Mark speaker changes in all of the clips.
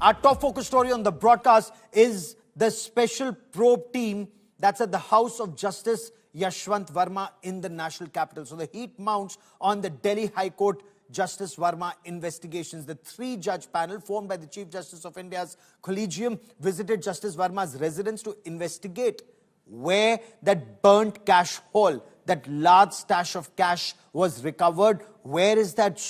Speaker 1: Our top focus story on the broadcast is the special probe team that's at the House of Justice Yashwant Verma in the national capital. So the heat mounts on the Delhi High Court Justice Verma investigations. The three-judge panel formed by the Chief Justice of India's Collegium visited Justice Verma's residence to investigate where that burnt cash haul, that large stash of cash was recovered. Where is that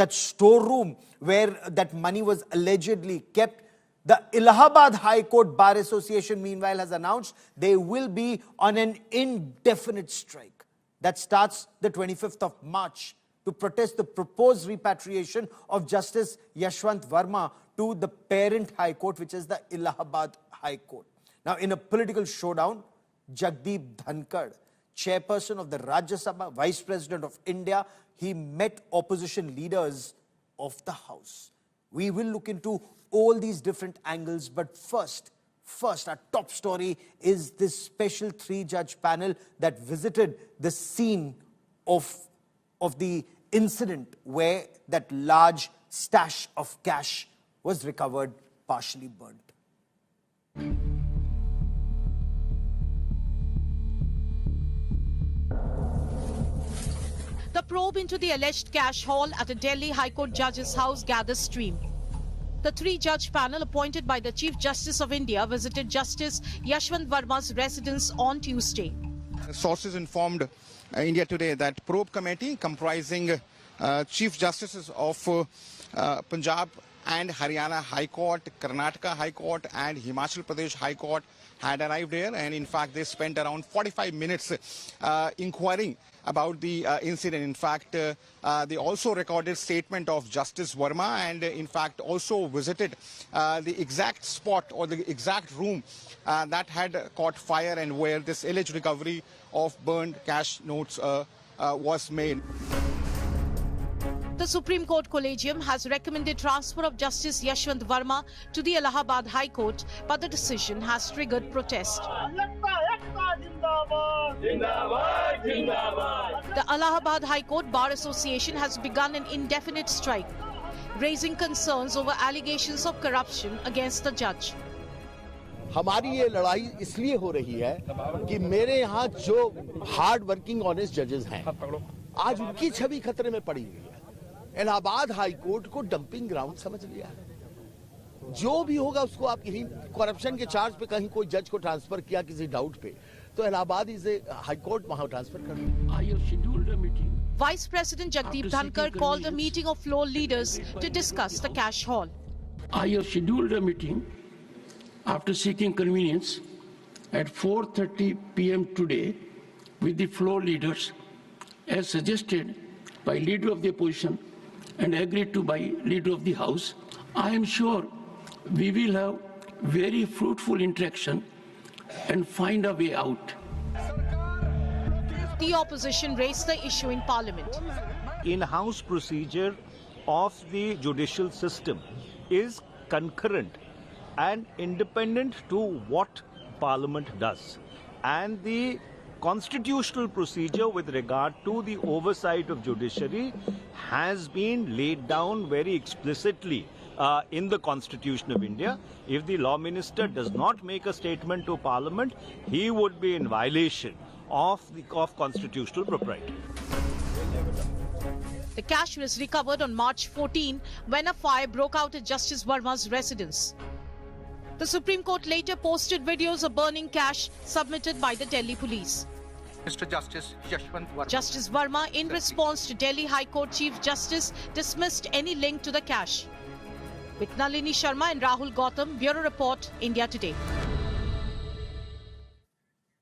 Speaker 1: storeroom where that money was allegedly kept? The Allahabad High Court Bar Association, meanwhile, has announced they will be on an indefinite strike that starts the 25th of March to protest the proposed repatriation of Justice Yashwant Verma to the parent High Court, which is the Allahabad High Court. Now, in a political showdown, Jagdeep Dhankar, chairperson of the Rajya Sabha, Vice President of India, he met opposition leaders of the House. We will look into all these different angles, but first, our top story is this special three-judge panel that visited the scene of the incident where that large stash of cash was recovered, partially burnt.
Speaker 2: The probe into the alleged cash haul at a Delhi High Court judge's house gathers steam. The three-judge panel appointed by the Chief Justice of India visited Justice Yashwant Verma's residence on Tuesday.
Speaker 3: Sources informed India Today that probe committee comprising Chief Justices of Punjab and Haryana High Court, Karnataka High Court and Himachal Pradesh High Court had arrived here, and in fact they spent around 45 minutes inquiring about the incident. In fact, they also recorded statement of Justice Verma and in fact also visited the exact spot or the exact room that had caught fire and where this alleged recovery of burned cash notes was made.
Speaker 2: The Supreme Court Collegium has recommended transfer of Justice Yashwant Verma to the Allahabad High Court, but the decision has triggered protest. The Allahabad High Court Bar Association has begun an indefinite strike, raising concerns over allegations of corruption against the judge.
Speaker 4: हमारी ये लड़ाई इसलिए हो रही है कि मेरे यहाँ जो हार्ड वर्किंग ऑनेस्ट जजेस हैं, आज उनकी छवि खतरे में पड़ी हुई है। इलाहाबाद हाई कोर्ट को डंपिंग ग्राउंड समझ लिया है। जो भी होगा उसको आप यही करप्शन के चार्ज पे कहीं कोई जज को ट्रांसफर किया किसी डाउट पे, तो Allahabad is a high court वहां ट्रांसफर कर दो।
Speaker 2: Vice President Jagdeep Dhankar called a meeting of floor leaders to discuss the cash haul.
Speaker 5: I have scheduled a meeting after seeking convenience at 4:30 p.m. today with the floor leaders as suggested by Leader of the Opposition and agreed to by Leader of the House. I am sure we will have very fruitful interaction and find a way out.
Speaker 2: The opposition raised the issue in Parliament.
Speaker 6: In-house procedure of the judicial system is concurrent and independent to what Parliament does. And the constitutional procedure with regard to the oversight of judiciary has been laid down very explicitly in the Constitution of India. If the Law Minister does not make a statement to Parliament, he would be in violation of constitutional propriety.
Speaker 2: The cash was recovered on March 14 when a fire broke out at Justice Verma's residence. The Supreme Court later posted videos of burning cash submitted by the Delhi police.
Speaker 7: Mr. Justice Yashwant Verma.
Speaker 2: Justice Verma, in response to Delhi High Court Chief Justice, dismissed any link to the cash. With Nalini Sharma and Rahul Gautam, Bureau Report, India Today.